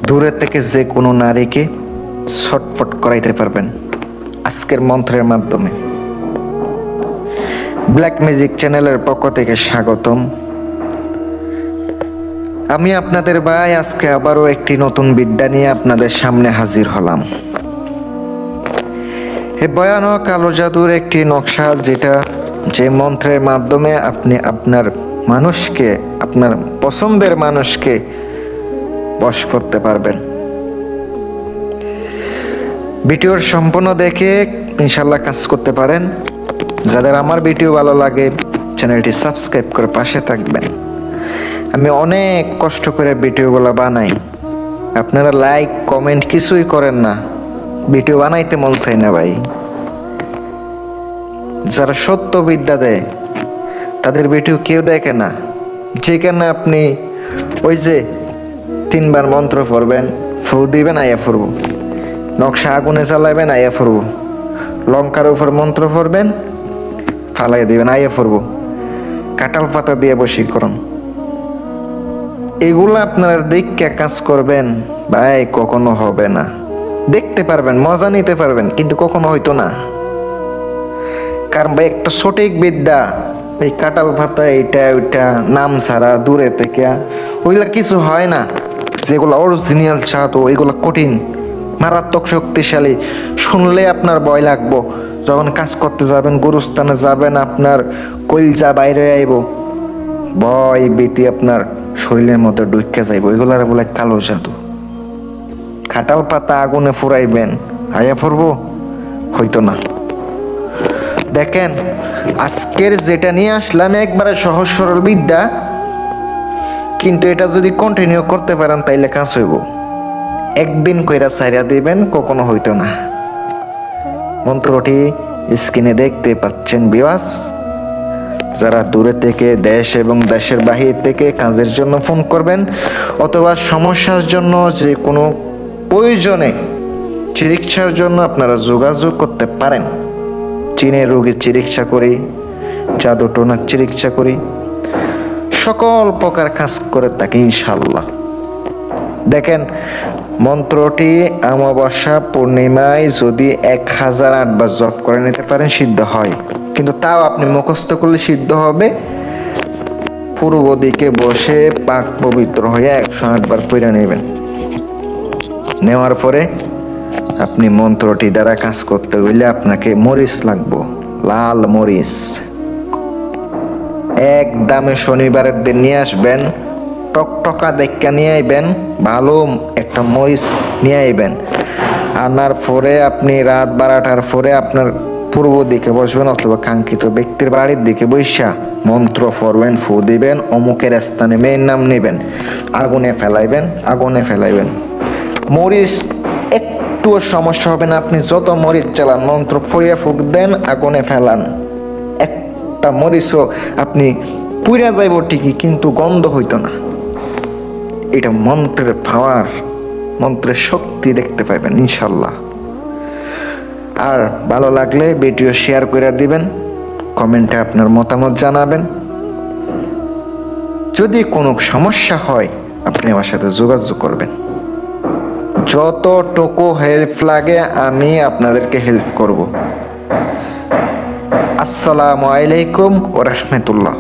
দূরে থেকে যে কোনো নারীকে ছটফট করাইতে পারবেন আজকের মন্ত্রের মাধ্যমে। ব্ল্যাক ম্যাজিক চ্যানেলের পক্ষ থেকে স্বাগতম। আমি আপনাদের ভাই আজকে আবারও একটি নতুন বিদ্যা নিয়ে আপনাদের সামনে হাজির হলাম। এই ভয়ানক কালো জাদুর একটি নকশা, যে মন্ত্রের মাধ্যমে আপনি আপনার পছন্দের মানুষকে বশ করতে পারবেন। ভিডিওর সম্পূর্ণ দেখে ইনশাল্লাহ কাজ করতে পারেন। যাদের আমার ভিডিও ভালো লাগে চ্যানেলটি সাবস্ক্রাইব করে পাশে থাকবেন। আমি অনেক কষ্ট করে ভিডিওগুলো বানাই, আপনারা লাইক কমেন্ট কিছুই করেন না, ভিডিও বানাইতে মন চাই না ভাই। যারা সত্য বিদ্যা দেয় তাদের ভিডিও কেউ দেখে না। যেখানে আপনি ওই যে 3 বার মন্ত্র পড়বেন, ফু দিবেন, আয়া ফুরব, নকশা আগুনে জ্বালাবেন, আয়া ফুরব, লঙ্কার উপর মন্ত্র পড়বেন, ফালাই দিবেন, আয়া ফুরব, কাঁঠাল পাতা দিয়ে বশীকরণ, এগুলো আপনারা দেখে কাজ করবেন ভাই, কখনো হবে না। দেখতে পারবেন, মজা নিতে পারবেন, কিন্তু কখনো হইতো না। কারণ ভাই একটা সঠিক বিদ্যা, এই কাঁঠাল পাতা এইটা ওইটা নাম ছাড়া দূরে থেকে ওইগুলা কিছু হয় না। যেগুলো অরিজিনাল জাদু ওইগুলো কঠিন, মারাত্মক শক্তিশালী, শুনলে আপনার ভয় লাগবো। যখন কাজ করতে যাবেন, গুরুস্থানে যাবেন, আপনার কলিজা বাইরে আইব, ভয় ভীতি আপনার শরীরের মধ্যে ঢুকে যাইব। ওইগুলার বলে কালো জাদু। কাঁঠাল পাতা আগুনে ফুরাইবেন, আয়া ফুরবো, হইতো না। দেখেন আজকের যেটা নিয়ে আসলাম একবারে সহজ সরল বিদ্যা, কিন্তু এটা যদি কন্টিনিউ করতে পারেন তাইলে কাজ হইব। একদিন কইরা ছাইরা দিবেন, কখনো হইতো না। মন্ত্রটি স্ক্রিনে দেখতে পাচ্ছেন ভিউয়ার্স। যারা দূরে থেকে দেশ এবং দেশের বাহির থেকে কাজের জন্য ফোন করবেন অথবা সমস্যার জন্য, যে কোনো প্রয়োজনে চিকিৎসার জন্য আপনারা যোগাযোগ করতে পারেন। চীনে রোগীর চিকিৎসা করি, জাদু টোনার চিকিৎসা করি, সকল প্রকার কাজ করে থাকি ইনশাল্লাহ। দেখেন মন্ত্রটি অমাবস্যা পূর্ণিমায় যদি 1008 বার জপ করে নিতে পারেন সিদ্ধ হয়, কিন্তু তাও আপনি মুখস্থ করলে সিদ্ধ হবে। পূর্ব দিকে বসে পাক পবিত্র হয়ে 108 বার পড়ে নেবেন। নেওয়ার পরে আপনি মন্ত্রটি দ্বারা কাজ করতে হইলে আপনাকে মরিচ লাগবো, লাল মরিচ। একদমে শনিবারের দিন নিয়ে আসবেন, টকটকা দেখা নিয়ে আইবেন, ভালো একটা মরিচ নিয়ে আইবেন। আনার পরে আপনি রাত 12টার পরে আপনার পূর্ব দিকে বসবেন অথবা কাঙ্ক্ষিত ব্যক্তির বাড়ির দিকে বৈশা মন্ত্র পড়বেন, ফু দিবেন, অমুকের স্থানে মেয়ের নাম নেবেন, আগুনে ফেলাইবেন। মরিচ একটুও সমস্যা হবে না। আপনি যত মরিচ চালান, মন্ত্র ফইয়া ফুক দেন, আগুনে ফেলান, একটা মরিচও আপনি পুড়ে যাইব ঠিকই, কিন্তু গন্ধ হইতো না। এটা মন্ত্রের পাওয়ার, মন্ত্রের শক্তি দেখতে পাইবেন ইনশাল্লাহ। আর ভালো লাগলে ভিডিও শেয়ার করে দিবেন, কমেন্টে আপনার মতামত জানাবেন। যদি কোনো সমস্যা হয় আপনি আমার সাথে যোগাযোগ করবেন। যতটুকু হেল্প লাগে আমি আপনাদেরকে হেল্প করব। আসসালামু আলাইকুম ওয়া রাহমাতুল্লাহ।